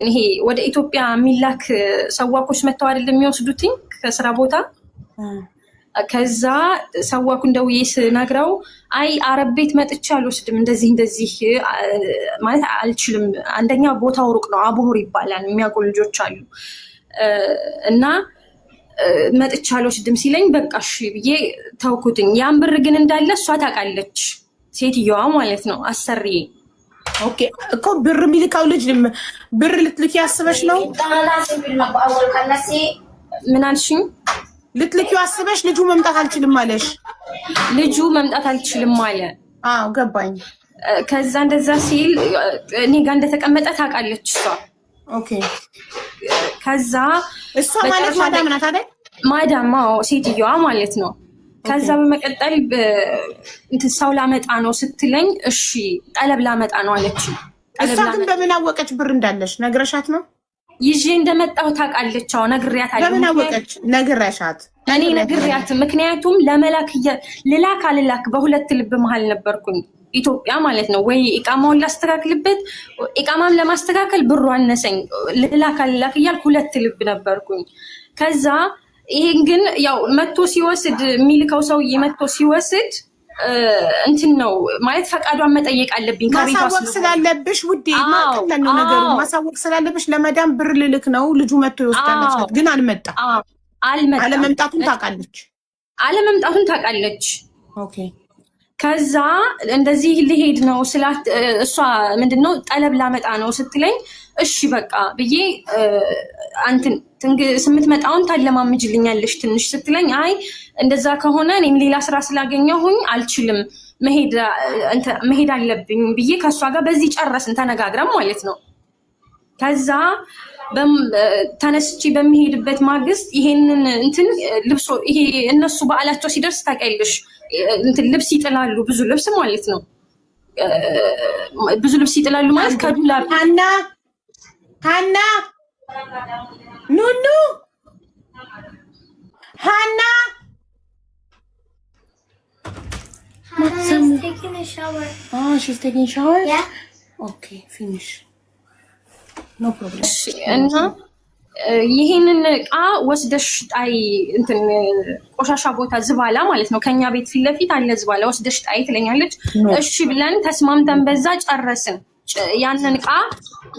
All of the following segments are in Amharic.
ይሄ ወደ ኢትዮጵያ የሚላክ ሰዋኮች መተው አይደለም የሚወስዱትኝ ከስራ ቦታ ከዛ ሰዋኩን ደውዬ ስነግረው አይ አረብ ቤት መጥቼ አልወስድም እንደዚህ ማለት አልችልም አንደኛ ቦታው ሩቅ ነው አቡሁር ይባላል የሚያውቁ ልጆች አሉ እና መጥቼ አልወስድም ሲለኝ በቃ እሺ ብዬ ተውኩትኝ ያን ብር ግን እንዳለ እሷ ታውቃለች ሴትየዋ ማለት ነው አሰሪዬ ኦኬ እኮ ብር የሚልካው ልጅ ብር ልትልኪ ያስበሽ ነው ምን አልሽኝ ልትልኪው አስበሽ ልጁ መምጣት አልችልም ማለሽ ልጁ መምጣት አልችልም ማለ አዎ ገባኝ ከዛ እንደዛ ሲል እኔ ጋር እንደተቀመጠ ታውቃለች እሷ ኦኬ ከዛ እሷ ማለት ማዳም ናት አይደል ማዳም ሴትየዋ ማለት ነው ከዛ በመቀጠል እንትን ሰው ላመጣ ነው ስትለኝ እሺ ጠለብ ላመጣ ነው አለች እሷ ግን በምን አወቀች ብር እንዳለሽ ነግረሻት ነው ይዤ እንደመጣሁ ታውቃለች ነግሬያታለሁ በምን አወቀች ነግረሻት እኔ ነግሬያት ምክንያቱም ለመላክ ልላክ በሁለት ልብ መሃል ነበርኩኝ ኢትዮጵያ ማለት ነው ወይ ኢቃማውን ላስተካክልበት ኢቃማም ለማስተካከል ብሩ አነሰኝ ልላክ እያልኩ ሁለት ልብ ነበርኩኝ ከዛ ይሄን ግን ያው መጥቶ ሲወስድ የሚልከው ሰውዬ መጥቶ ሲወስድ እንትን ነው ማለት ፈቃዷን መጠየቅ አለብኝ ማሳወቅ ስላለብሽ ውዴ ማቀለል ነው ነገሩ ማሳወቅ ስላለብሽ ለመዳም ብር ልልክ ነው ልጁ መጥቶ ይወስዳል ግን አልመጣም አለመምጣቱን ታውቃለች ኦኬ ከዛ እንደዚህ ሊሄድ ነው ስላት እሷ ምንድነው ጠለብ ላመጣ ነው ስትለኝ እሺ በቃ ብዬ አንተን ስምትመጣውን ታለማምጅልኛለሽ ትንሽ ስትለኝ አይ እንደዛ ከሆነ እኔም ሌላ ስራ ስላገኘሁኝ አልችልም መሄድ አለብኝ ብዬ ከሷ ጋር በዚህ ጨረስን ተነጋግረን ማለት ነው ከዛ ተነስቼ በሚሄድበት ማግስት ይሄንን እንትን ልብሶ ይሄ እነሱ በዓላቸው ሲደርስ ታውቂያለሽ እንትን ልብስ ይጥላሉ ብዙ ልብስ ማለት ነው ብዙ ልብስ ይጥላሉ ማለት ከዱላር ሃና ኑኑ ሃና Hannah's taking a shower. Oh, she's taking a shower? Yeah. Okay, finish. No problem. እና ይሄንን እቃ ወስደሽ ጣይ እንትን ቆሻሻ ቦታ ዝባላ ማለት ነው ከኛ ቤት ፊት ለፊት አለ ዝባላ ወስደሽ ጣይ ትለኛለች እሺ ብለን ተስማምተን በዛ ጨረስን ያንን እቃ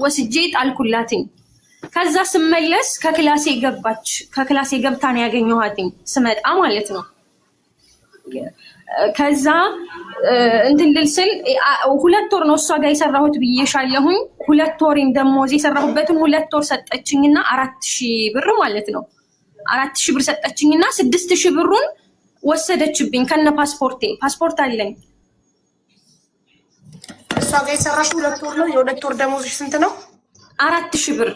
ወስጄ ጣልኩላትኝ ከዛ ስመለስ ከክላሴ ገብታ ነው ያገኘኋትኝ ስመጣ ማለት ነው ከዛ እንትን ልልስል 2 ወር ነው እሷ ጋር የሰራሁት ብዬሻለሁኝ 2 ወሬን ደሞዝ የሰራሁበትን 2 ወር ሰጠችኝና 4000 ብር ማለት ነው 4000 ብር ሰጠችኝና 6000 ብሩን ወሰደችብኝ ከነ ፓስፖርት አለኝ እሷ ጋር የሰራሽ 2 ወር ነው የ2 ወር ደሞዝሽ ስንት ነው 4000 ብር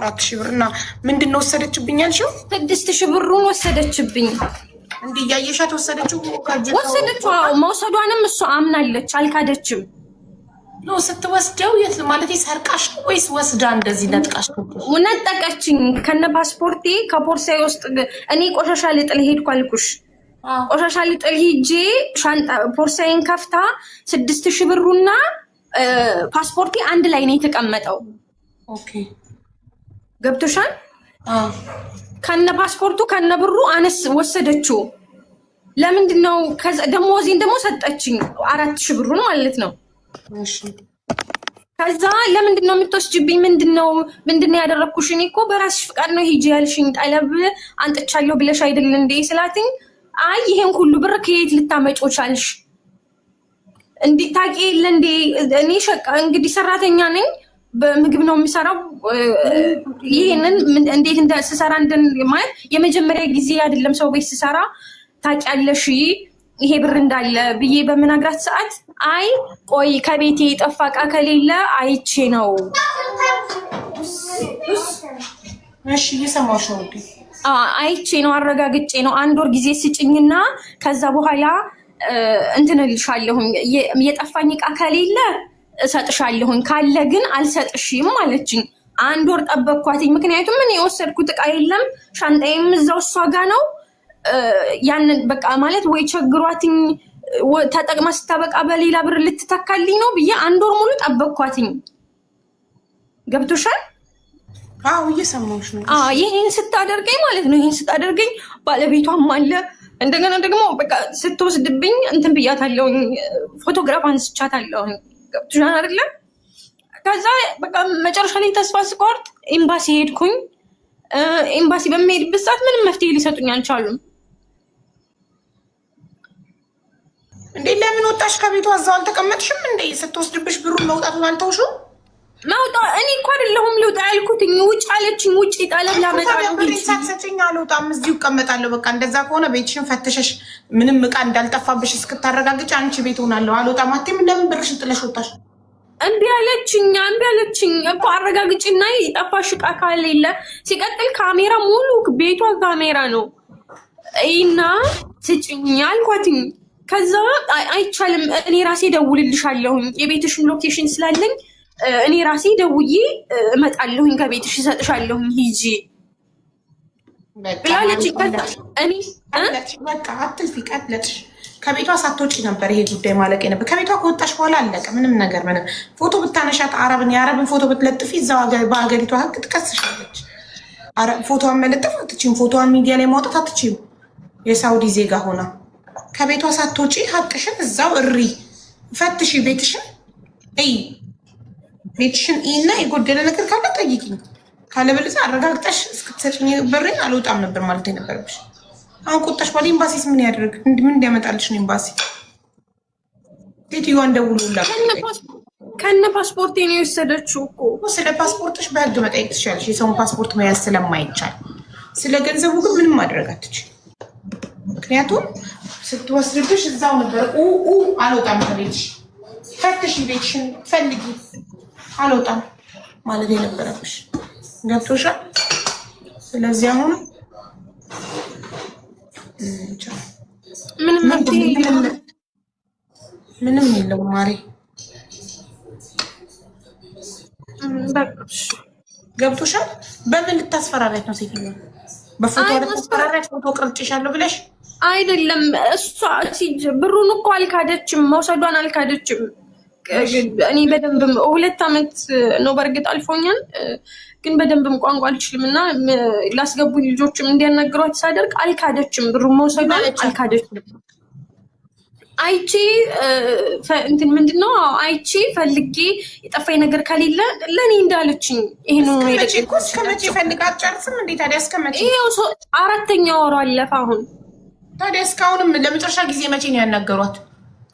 4000 ብር እና ምንድነው ወሰደችብኝ ያልሽው 6000 ብሩን ወሰደችብኝ እንዴ ያየሻት ወሰደችው መውሰዷንም እሷ አምናለች አልካደችም ነው ስትወስደው የት ማለት ሰርቃሽ ወይስ ወስዳ እንደዚህ ነጥቃሽ ነጠቀችኝ ከነ ፓስፖርቴ ከፖርሳዬ ውስጥ እኔ ቆሻሻ ልጥል ሄድኩ አልኩሽ ቆሻሻ ልጥል ሄጄ ሻንጣ ፖርሳዬን ከፍታ 6000 ብሩና ፓስፖርቴ አንድ ላይ ነው የተቀመጠው ኦኬ ገብቶሻል ከነ ፓስፖርቱ ከነ ብሩ አነስ ወሰደችው ለምንድነው ደሞዜን ደግሞ ሰጠችኝ 4000 ብሩን ማለት ነው እሺ ከዛ ለምንድነው የምትወስጂብኝ ምንድነው ያደረኩሽ እኔ እኮ በራስሽ ፍቃድ ነው ሂጂ ያልሽኝ ጠለብ አንጥቻለሁ ብለሽ አይደል እንዴ ስላትኝ አይ ይሄን ሁሉ ብር ከየት ልታመጪው ቻልሽ እንዴ ታቂ የለ እንዴ እኔ ሸቃ እንግዲህ ሰራተኛ ነኝ በምግብ ነው የሚሰራው ይሄንን እንዴት እንደሰራ ማለት የመጀመሪያ ጊዜ አይደለም ሰው ቤት ሲሰራ ታቂያለሽ ይሄ ብር እንዳለ ብዬ በመናግራት ሰዓት አይ ቆይ ከቤቴ የጠፋ ዕቃ ከሌለ አይቼ ነው እሺ እየሰማሁሽ ነው አይቼ ነው አረጋግጬ ነው 1 ወር ጊዜ ስጭኝና ከዛ በኋላ እንትንልሻለሁኝ የጠፋኝ ዕቃ ከሌለ እሰጥሻለሁኝ ካለ ግን አልሰጥሽም ማለችኝ 1 ወር ጠበቅኳትኝ ምክንያቱም እኔ የወሰድኩት ዕቃ የለም ሻንጣዬም እዛው እሷ ጋር ነው ያንን በቃ ማለት ወይ ቸግሯትኝ ተጠቅማ ስታበቃ በሌላ ብር ልትተካልኝ ነው ብዬ 1 ወር ሙሉ ጠበቅኳትኝ ገብቶሻል አዎ እየሰማሁሽ ነው። ይሄን ስታደርገኝ ማለት ነው። ይሄን ስታደርገኝ ባለቤቷም አለ። እንደገና ደግሞ በቃ ስትወስድብኝ እንትን ብያታለሁ፣ ፎቶግራፍ አንስቻታለሁ። ገብቶሻል አይደለ? ከዛ በቃ መጨረሻ ላይ ተስፋ ስቆርጥ ኤምባሲ ሄድኩኝ። ኤምባሲ በሚሄድበት ሰዓት ምንም መፍትሄ ሊሰጡኝ አልቻሉም። እንዴ ለምን ወጣሽ ከቤቷ? እዛው አልተቀመጥሽም እንዴ? ስትወስድብሽ ብሩን መውጣቱን አልተውሽው? እኔ እኮ አይደለሁም ልውጣ ያልኩትኝ። ውጭ አለችኝ። ውጭ ጠለብ ላመጣ ነው። ሳትሰጪኝ አልወጣም፣ እዚሁ እቀመጣለሁ። በቃ እንደዛ ከሆነ ቤትሽን ፈትሸሽ ምንም እቃ እንዳልጠፋብሽ እስክታረጋግጭ አንቺ ቤት ሆናለሁ። አልወጣም አትይም? ለምን ብርሽን ጥለሽ ወጣሽ? እምቢ አለችኝ እኮ አረጋግጭና የጠፋሽ እቃ ካሌለ። ሲቀጥል ካሜራ ሙሉ ቤቷ ካሜራ ነው እና ስጭኝ አልኳትኝ። ከዛ አይቻልም፣ እኔ ራሴ ደውልልሻለሁኝ የቤትሽን ሎኬሽን ስላለኝ እኔ ራሴ ደውዬ እመጣለሁኝ ከቤትሽ እሰጥሻለሁኝ ሂጂ ብላለች። በቃ አትልፊ፣ ቀጥለጥሽ። ከቤቷ ሳትወጪ ነበር ይሄ ጉዳይ ማለቅ ነበር። ከቤቷ ከወጣሽ በኋላ አለቀ። ምንም ነገር ምንም ፎቶ ብታነሻት የአረብን ፎቶ ብትለጥፊ እዛው በሀገሪቷ ሕግ ትከስሻለች። ፎቶዋን መለጠፍ አትችይም። ፎቶዋን ሚዲያ ላይ ማውጣት አትችይም። የሳውዲ ዜጋ ሆና ከቤቷ ሳትወጪ ሀቅሽን እዛው እሪ ፈትሺ። ቤትሽን እና የጎደለ ነገር ካለ ጠይቂኝ። ካለበለዚያ አረጋግጠሽ እስክትሰጭኝ ብሬን አልወጣም ነበር ማለት የነበረብሽ። አሁን ቁጣሽ ባለ ኤምባሲስ ምን ያደርግ? ምን እንዲያመጣልሽ ነው ኤምባሲ? ሴትዮዋን ደውሉላት። ከነ ፓስፖርቴ ነው የወሰደችው እኮ። ስለ ፓስፖርትሽ በህግ መጠየቅ ትችላለሽ፣ የሰውን ፓስፖርት መያዝ ስለማይቻል። ስለ ገንዘቡ ግን ምንም ማድረግ አትችል። ምክንያቱም ስትወስድብሽ እዛው ነበር አልወጣም ከቤትሽ ፈትሽ፣ ቤትሽን ፈልጊ፣ አልወጣም ማለት የነበረብሽ። ገብቶሻል? ስለዚህ አሁን ምንም የለውም ማሬ። ገብቶሻል? በምን ልታስፈራሪያት ነው ሴትዮዋ? በፎቶ ልታስፈራሪያት? ፎቶ ቀርጬሻለሁ ብለሽ አይደለም። እሷ ብሩን እኮ አልካደችም፣ መውሰዷን አልካደችም። እኔ በደንብም 2 ዓመት ነው በእርግጥ አልፎኛል፣ ግን በደንብም ቋንቋ አልችልም እና ላስገቡኝ ልጆችም እንዲያናግሯት ሳደርግ አልካደችም። ብሩን መውሰዷን አልካደችም። አይቼ እንትን ምንድነው አይቼ ፈልጌ የጠፋኝ ነገር ከሌለ ለእኔ እንዳለችኝ ይሄን ነው የደቀኩት። እስከመቼ ፈልጋ አትጨርስም እንዴ ታዲያ? እስከመቼ? ይሄው 4ኛ ወሯ አለፈ አሁን። ታዲያ እስካሁንም ለመጨረሻ ጊዜ መቼ ነው ያናገሯት?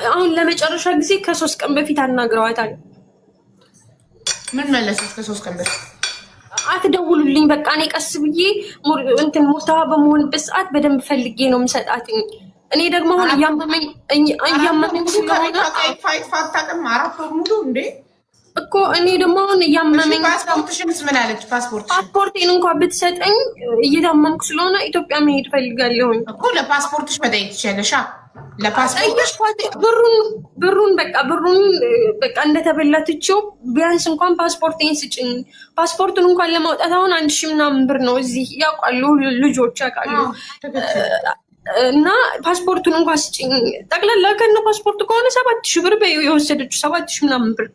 አሁን ለመጨረሻ ጊዜ ከ3 ቀን በፊት አናግረዋታል። ምን መለሰች? ከ3 ቀን በፊት አትደውሉልኝ፣ በቃ እኔ ቀስ ብዬ እንትን ሙርታዋ በመሆንበት ሰዓት በደንብ ፈልጌ ነው የምሰጣትኝ። እኔ ደግሞ አሁን እያመመኝ ስለሆነ ፋታቅም 4 ወር ሙሉ እንዴ እኮ እኔ ደግሞ አሁን እያመመኝ። ፓስፖርትሽንስ ምን አለች? ፓስፖርቴን እንኳን ብትሰጠኝ እየታመምኩ ስለሆነ ኢትዮጵያ መሄድ ፈልጋለሁኝ እኮ። ለፓስፖርትሽ መጠየቅ ትችያለሽ። ብሩን በቃ እንደተበላትቸው ቢያንስ እንኳን ፓስፖርቴን ስጭኝ። ፓስፖርቱን እንኳን ለማውጣት አሁን 1000 ምናምን ብር ነው። እዚህ ያውቃሉ ልጆች ያውቃሉ። እና ፓስፖርቱን እንኳን ስጭኝ። ጠቅላላ ከነ ፓስፖርቱ ከሆነ 7000 ብር የወሰደችው 7000 ምናምን ብር።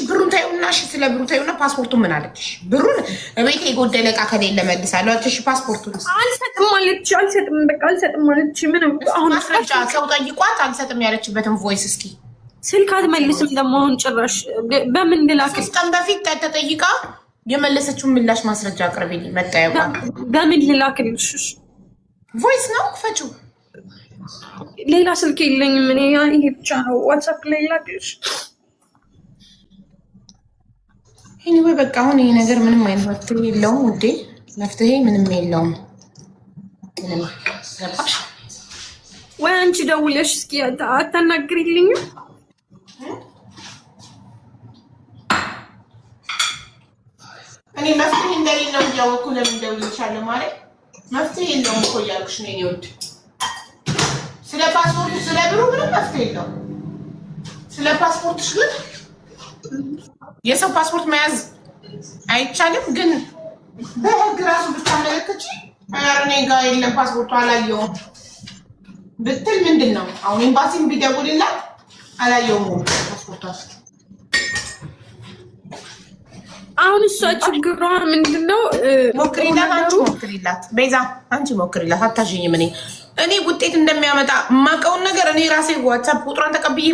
ብሩን ታዩና ስለ ብሩ ታዩና ፓስፖርቱ ምን አለች? ብሩን ቤት የጎደለ እቃ ከሌለ መልሳለሁ አለች። ፓስፖርቱን አልሰጥም አለች። አልሰጥም አለች። ምንም አሁን ማስረጃ ሰው ጠይቋት አልሰጥም ያለችበትን ቮይስ እስኪ ስልክ አትመልስም። ደግሞ አሁን ጭራሽ በምን ልላክ? 3 ቀን በፊት ተጠይቃ የመለሰችውን ምላሽ ማስረጃ አቅርቤልኝ መጠየቋ በምን ልላክልሽ? ቮይስ ነው ክፈችው። ሌላ ስልክ የለኝም እኔ ይሄ ብቻ ነው። ዋትስአፕ ላይ ላክልሽ። ኤኒዌይ በቃ አሁን ይሄ ነገር ምንም አይነት መፍትሄ የለውም ውዴ፣ መፍትሄ ምንም የለውም። ምንም ገባሽ ወይ? አንቺ ደውለሽ እስኪ አታናግሪልኝም? እኔ መፍትሄ እንደሌለው እያወኩ ለምን ደውልልሻለሁ ማለት መፍትሄ የለውም እኮ እያልኩሽ ነው። እኔ ውድ ስለ ፓስፖርቱ ስለ ብሩ ምንም መፍትሄ የለውም። ስለ ፓስፖርትሽ ግን የሰው ፓስፖርት መያዝ አይቻልም፣ ግን በህግ ራሱ ብታመለክቺ እኔ ጋር የለም ፓስፖርቱ አላየውም ብትል ምንድን ነው አሁን ኤምባሲን ቢደውልላት አላየውም ፓስፖርቷ አሁን እሷ ችግሯ ምንድነው? ሞክሪላት፣ አንቺ ሞክሪላት ቤዛ፣ አንቺ ሞክሪላት። አታዥኝም። እኔ ውጤት እንደሚያመጣ የማውቀውን ነገር እኔ ራሴ ዋትሳፕ ቁጥሯን ተቀብዬ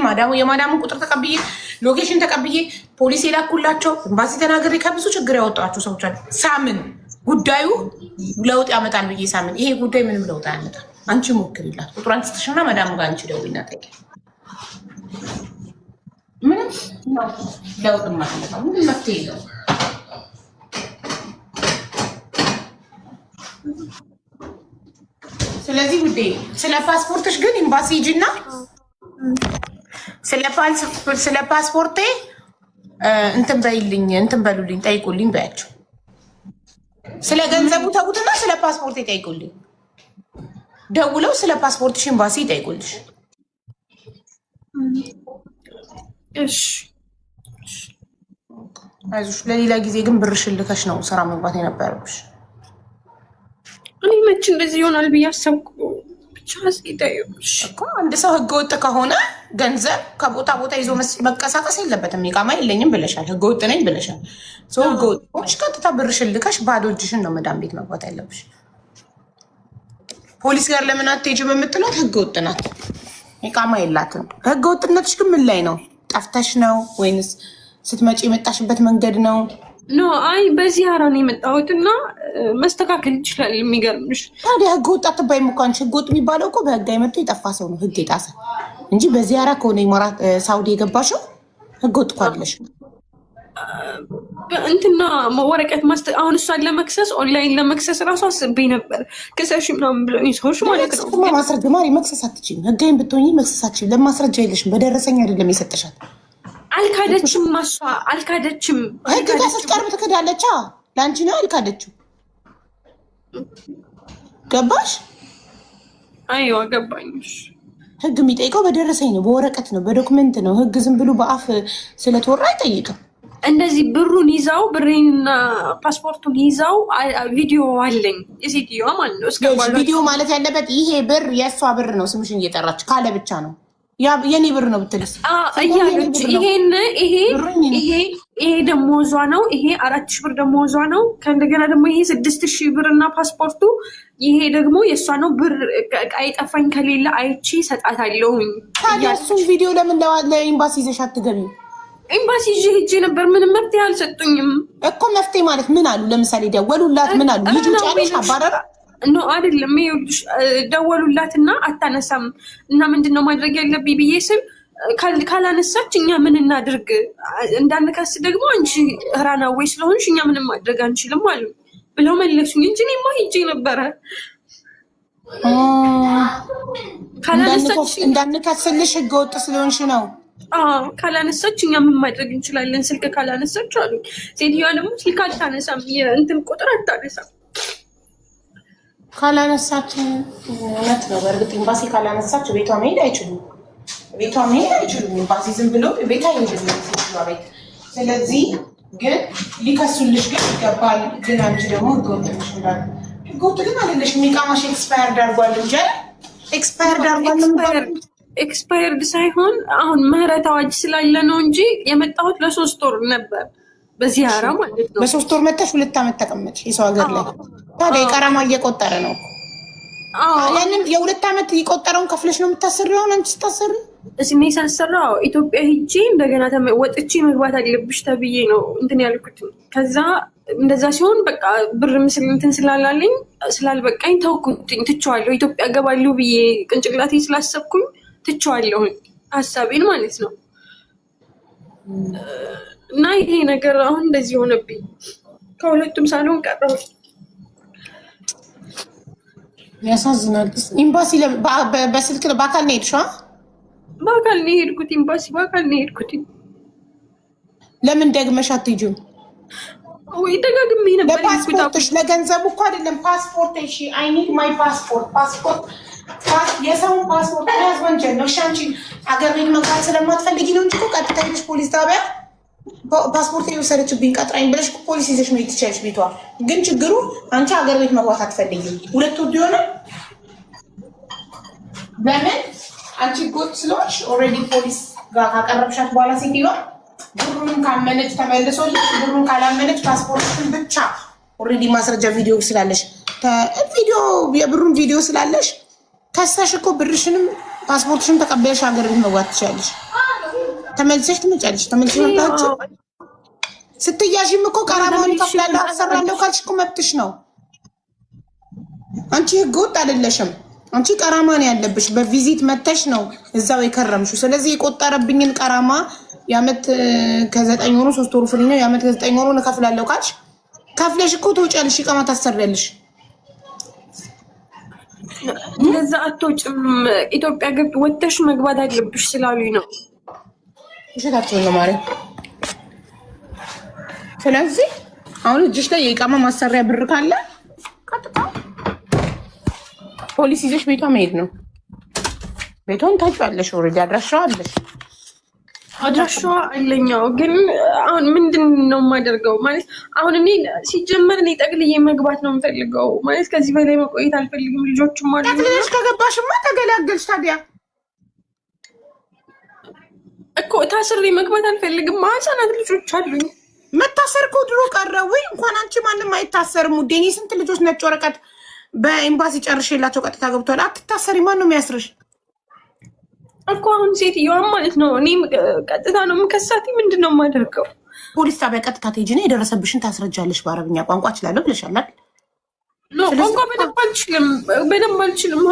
የማዳሙን ቁጥር ተቀብዬ ሎኬሽን ተቀብዬ ፖሊስ የላኩላቸው ኤምባሲ ተናግሬ ከብዙ ችግር ያወጣቸው ሰዎች አሉ። ሳምን ጉዳዩ ለውጥ ያመጣል ብዬ ሳምን፣ ይሄ ጉዳይ ምንም ለውጥ አያመጣም። አንቺ ሞክሪላት። ቁጥሯን ስትሽና ማዳሙ ጋር አንቺ ደውይና ጠይቂ። ምንም ለውጥ ማለታ ምንም መፍትሄ ነው። ስለዚህ ውዴ ስለ ፓስፖርትሽ ግን ኤምባሲ ሂጂና ስለ ፓስፖርቴ እንትን በይልኝ፣ እንትን በሉልኝ፣ ጠይቁልኝ በያቸው። ስለ ገንዘቡ ተጉትና ስለ ፓስፖርቴ ጠይቁልኝ። ደውለው ስለ ፓስፖርትሽ ኤምባሲ ጠይቁልሽ። እሺ አይዞሽ። ለሌላ ጊዜ ግን ብርሽን ልከሽ ነው ስራ መግባት የነበረብሽ። እኔ መች እንደዚህ ይሆናል ብዬ አሰብኩ። ብቻ ሲታዩሽ እኮ አንድ ሰው ህገወጥ ከሆነ ገንዘብ ከቦታ ቦታ ይዞ መቀሳቀስ የለበትም። ይቃማ የለኝም ብለሻል፣ ህገወጥ ነኝ ብለሻል። ሰው ህገወጥ ሆንሽ ቀጥታ ብርሽን ልከሽ ባዶ እጅሽን ነው መዳም ቤት መግባት ያለብሽ። ፖሊስ ጋር ለምን አትሄጂም የምትሏት ህገወጥ ናት፣ ይቃማ የላትም። ህገወጥነትሽ ግን ምን ላይ ነው? ጠፍተሽ ነው ወይንስ ስትመጪ የመጣሽበት መንገድ ነው? ኖ አይ በዚህ አራ ነው የመጣሁትና መስተካከል ይችላል። የሚገርምሽ ታዲያ ህገ ወጥ አትባይም እኮ አንቺ። ህገ ወጥ የሚባለው እኮ በህግ አይመጡ የጠፋ ሰው ነው ህግ የጣሰ እንጂ በዚህ አራ ከሆነ ኢማራት ሳውዲ የገባሽው ህገ ወጥ እኮ አይደለሽ። እንትና ወረቀት አሁን እሷን ለመክሰስ ኦንላይን ለመክሰስ እራሱ አስቤ ነበር። ክሰሽ ምናምን ብለውኝ ሰዎች ማለት ነው። ማስረጃ ማሪ መክሰስ አትችይም። ህጋዊም ብትሆኚ መክሰስ አትችይም። ለማስረጃ የለሽም። በደረሰኝ አይደለም የሰጠሻት። አልካደችም። ማሷ አልካደችም። ህግ ጋር ቀርብ ትክዳለች። ለአንቺ ነው አልካደችው። ገባሽ? አይዋ ገባኝ። ህግ የሚጠይቀው በደረሰኝ ነው፣ በወረቀት ነው፣ በዶክመንት ነው። ህግ ዝም ብሎ በአፍ ስለተወራ አይጠይቅም። እንደዚህ ብሩን ይዛው ብሬንና ፓስፖርቱን ይዛው ቪዲዮ አለኝ የሴትዮዋ ማለት ነው። ቪዲዮ ማለት ያለበት ይሄ ብር የእሷ ብር ነው ስምሽን እየጠራች ካለ ብቻ ነው የኔ ብር ነው ብትልስ እያለች ይሄ ደሞዟ ነው፣ ይሄ 4000 ብር ደሞዟ ነው። ከእንደገና ደግሞ ይሄ 6000 ብር እና ፓስፖርቱ ይሄ ደግሞ የእሷ ነው። ብር አይጠፋኝ ከሌለ አይቺ ሰጣታለሁኝ። ታዲያ እሱን ቪዲዮ ለምን ለኤምባሲ ይዘሽ አትገቢም? ኤምባሲ ይዤ ሄጄ ነበር። ምንም መፍትሄ አልሰጡኝም እኮ። መፍትሄ ማለት ምን አሉ? ለምሳሌ ደወሉላት፣ ምን አሉ? ልጁ ጫንሽ አባረረ ኖ አይደለም። ይኸውልሽ ደወሉላትና አታነሳም እና ምንድነው ማድረግ ያለብኝ ብዬ ስል ካላነሳች እኛ ምን እናድርግ? እንዳንከስ ደግሞ አንቺ ህራናዌ ስለሆንሽ እኛ ምንም ማድረግ አንችልም አሉ ብለው መለሱኝ እንጂ እኔማ ሄጄ ነበረ። እንዳንከስልሽ ህገወጥ ስለሆንሽ ነው። ካላነሳች እኛ ምን ማድረግ እንችላለን? ስልክ ካላነሳች አሉ። ሴትዮዋ ደግሞ ስልክ አታነሳም፣ የእንትን ቁጥር አታነሳም። ካላነሳች እውነት ነው። በእርግጥ ኤምባሲ ካላነሳች ቤቷ መሄድ አይችሉም። ኤምባሲ ዝም ብሎ ቤት አይሄድም ቤት። ስለዚህ ግን ሊከሱልሽ ግን ይገባል። ግን አንቺ ደግሞ ህገወጥ ነሽ እንዳሉ። ህገወጥ ግን አይደለሽም። ኢቃማሽ ኤክስፓየርድ አድርጓል እንጂ ኤክስፓየርድ አድርጓል። ኤክስፓየርድ ሳይሆን አሁን ምህረት አዋጅ ስላለ ነው እንጂ የመጣሁት ለ3 ወር ነበር። በዚህ አራ ማለት ነው። በ3 ወር መጣሽ 2 ዓመት ተቀመጥሽ የሰው ሀገር ላይ። ታዲያ የቀረማ እየቆጠረ ነው። ያንን የ2 ዓመት የቆጠረውን ከፍለሽ ነው የምታሰሪው። አሁን አንቺ ስታሰሪ እኔ ሳሰራው ኢትዮጵያ ሂጄ እንደገና ወጥቼ መግባት አለብሽ ተብዬ ነው እንትን ያልኩት። ከዛ እንደዛ ሲሆን በቃ ብር ምስል እንትን ስላላለኝ ስላልበቃኝ ተውኩትኝ፣ ትቼዋለሁ። ኢትዮጵያ ገባለሁ ብዬ ቅንጭላቴ ስላሰብኩኝ ትቼዋለሁኝ ሀሳቤን ማለት ነው። እና ይሄ ነገር አሁን እንደዚህ ሆነብኝ። ከሁለቱም ሳልሆን ቀረሁ። ያሳዝናል። ኤምባሲ በስልክ በአካል ነው የሄድሽው? በአካል ነው የሄድኩት። ኤምባሲ በአካል ነው የሄድኩት። ለምን ደግመሽ አትሄጂም? ወይ ደጋግሜ ነበር። ለፓስፖርትሽ ለገንዘቡ እኮ አይደለም። ፓስፖርት እሺ፣ አይ ኒድ ማይ ፓስፖርት የሰውን ፓስፖርት መያዝ ወንጀል ነው። እሺ አንቺ ሀገር ቤት መግባት ስለማትፈልጊ ነው እንጂ ቀጥታ ሄደሽ ፖሊስ ጣቢያ ፓስፖርት የወሰደችብኝ ቀጥራኝ ብለሽ ፖሊስ ይዘሽ ነው የትችያለሽ ቤቷ። ግን ችግሩ አንቺ ሀገር ቤት መግባት አትፈልጊም። ሁለት ወድ ሆነ። ለምን አንቺ ጎጥ ስለሆንሽ ኦልሬዲ ፖሊስ ጋር ካቀረብሻት በኋላ ሴትዮዋ ብሩን ካመነች ተመልሶልሽ፣ ብሩን ካላመነች ፓስፖርትን ብቻ ኦልሬዲ ማስረጃ ቪዲዮ ስላለሽ ቪዲዮ የብሩን ቪዲዮ ስላለሽ ከሳሽ እኮ ብርሽንም ፓስፖርትሽን ተቀበለሽ ሀገር ቤት መግባት ትችላለሽ። ተመልሰሽ ትመጫለሽ። ተመልሰሽ መጣችሁ ስትያዥም እኮ ቀራማውን ከፍላለሁ አሰራለሁ ካልሽ እኮ መብትሽ ነው። አንቺ ህገ ወጥ አይደለሽም። አንቺ ቀራማ ነው ያለብሽ። በቪዚት መተሽ ነው እዛው የከረምሽው። ስለዚህ የቆጠረብኝን ቀራማ የዓመት ከ9 ወሩ 3 ወሩ ፍሪ ነው የዓመት ከ9 ወሩ እከፍላለሁ ካልሽ ከፍለሽ እኮ ትወጫለሽ። ይቀማ ታሰሪያለሽ። እንደዛ አትወጭም። ኢትዮጵያ ግብ ወጥተሽ መግባት አለብሽ ስላሉኝ ነው። ውሸታቸውን ነው ማርያም። ስለዚህ አሁን እጅሽ ላይ የኢቃማ ማሰሪያ ብር ካለ ቀጥታ ፖሊስ ይዘሽ ቤቷ መሄድ ነው። ቤቷን ታውቂዋለሽ። ኦልሬዲ አድራሻዋ አለሽ። አድራሻዋ አለኛው። ግን አሁን ምንድን ነው የማደርገው? ማለት አሁን እኔ ሲጀመር እኔ ጠቅልዬ መግባት ነው የምፈልገው። ማለት ከዚህ በላይ መቆየት አልፈልግም። ልጆችም አሉ። ጠቅልለሽ ከገባሽማ ተገላገልሽ። ታዲያ እኮ ታስሬ መግባት አልፈልግም። ህጻናት ልጆች አሉኝ። መታሰር እኮ ድሮ ቀረ ወይ? እንኳን አንቺ ማንም አይታሰርም ውዴ። እኔ ስንት ልጆች ነጭ ወረቀት በኤምባሲ ጨርሼላቸው ቀጥታ ገብቷል። አትታሰሪ። ማን ነው የሚያስርሽ እኮ? አሁን ሴትዮዋም ማለት ነው እኔ ቀጥታ ነው የምከሳት። ምንድን ነው የማደርገው? ፖሊስ ጣቢያ ቀጥታ ትሄጂና የደረሰብሽን ታስረጃለሽ። በአረብኛ ቋንቋ እችላለሁ ብለሻል አይደል? ቋንቋ በደንብ አልችልም።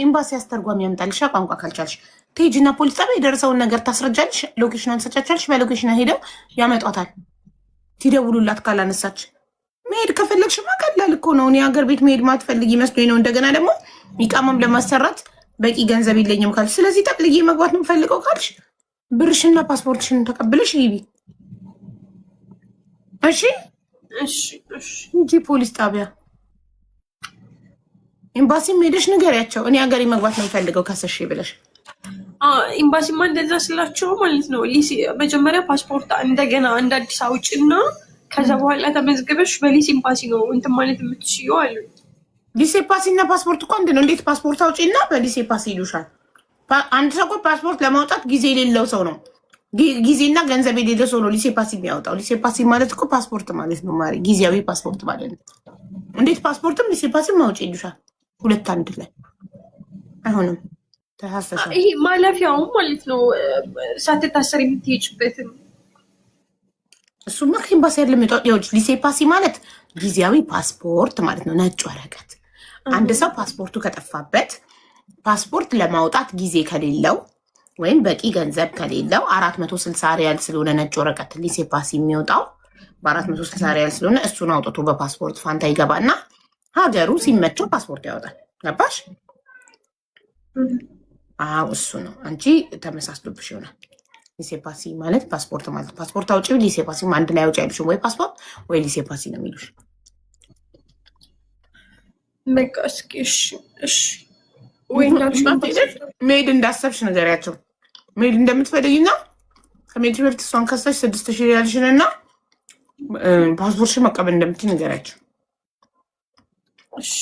ኤምባሲ አስተርጓሚ ያምጣልሻ። ቋንቋ ካልቻልሽ ትሄጂና ፖሊስ ጣቢያ የደረሰውን ነገር ታስረጃለሽ። ሎኬሽኗን ትሰጫቻለሽ። በሎኬሽኗ ሄደው ያመጧታል። ትደውሉላት ካላነሳች። መሄድ ከፈለግሽማ ቀላል እኮ ነው። እኔ ሀገር ቤት መሄድ ማትፈልግ ይመስሎኝ ነው። እንደገና ደግሞ ኢቃማም ለማሰራት በቂ ገንዘብ የለኝም ካልሽ፣ ስለዚህ ጠቅልዬ መግባት ነው የምፈልገው ካልሽ ብርሽና ፓስፖርትሽን ተቀብለሽ ይቢ። እሺ እንጂ ፖሊስ ጣቢያ ኤምባሲም ሄደሽ ንገሪያቸው እኔ ሀገሬ መግባት ነው የምፈልገው ከሰሽ ብለሽ። ኤምባሲማ እንደዛ ስላቸው ማለት ነው መጀመሪያ ፓስፖርት እንደገና እንደ አዲስ አውጭና ከዛ በኋላ ተመዝግበሽ በሊስ ኤምባሲ ነው እንትን ማለት የምትችይው አሉ። ሊስ ኤምባሲ እና ፓስፖርት እኮ አንድ ነው። እንዴት ፓስፖርት አውጪና በሊስ ኤምባሲ ይሉሻል? አንድ ሰው እኮ ፓስፖርት ለማውጣት ጊዜ የሌለው ሰው ነው። ጊዜና ገንዘብ የሌለው ሰው ነው ሊስ ኤምባሲ የሚያወጣው። ሊስ ኤምባሲ ማለት እኮ ፓስፖርት ማለት ነው ማሪ፣ ጊዜያዊ ፓስፖርት ማለት ነው። እንዴት ፓስፖርትም ሊስ ኤምባሲ ማውጪ ይሉሻል? ሁለት አንድ ላይ አይሆንም። ተሳሰሻል። ይሄ ማለፊያው ማለት ነው ሳትታሰር የምትሄጅበትን እሱማ ከኤምባሲ አይደለም የሚወጣው። ሊስ ኤምባሲ ማለት ጊዜያዊ ፓስፖርት ማለት ነው። ነጭ ወረቀት። አንድ ሰው ፓስፖርቱ ከጠፋበት ፓስፖርት ለማውጣት ጊዜ ከሌለው ወይም በቂ ገንዘብ ከሌለው 460 ሪያል ስለሆነ ነጭ ወረቀት ሊስ ኤምባሲ የሚወጣው በ460 ሪያል ስለሆነ እሱን አውጥቶ በፓስፖርት ፋንታ ይገባና ሀገሩ ሲመቸው ፓስፖርት ያወጣል። ገባሽ? አዎ እሱ ነው። አንቺ ተመሳስሎብሽ ይሆናል። ሊስ ኤምባሲ ማለት ፓስፖርት ማለት ፓስፖርት አውጪ፣ ሊስ ኤምባሲ አንድ ላይ አውጪ አይሉሽም። ወይ ፓስፖርት ወይ ሊስ ኤምባሲ ነው የሚሉሽ። በቃ እስኪ እሺ ወይ መሄድ እንዳሰብሽ ንገሪያቸው። መሄድ እንደምትፈልጊና ከመሄድሽ በፊት እሷን ከሳሽ 6000 ሪያልሽን እና ፓስፖርትሽን መቀበል እንደምትይ ንገሪያቸው። እሺ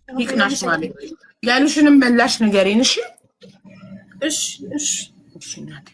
ይቅናሽ ማለት ያሉሽንም መላሽ ንገሪን። እሺ እናቴ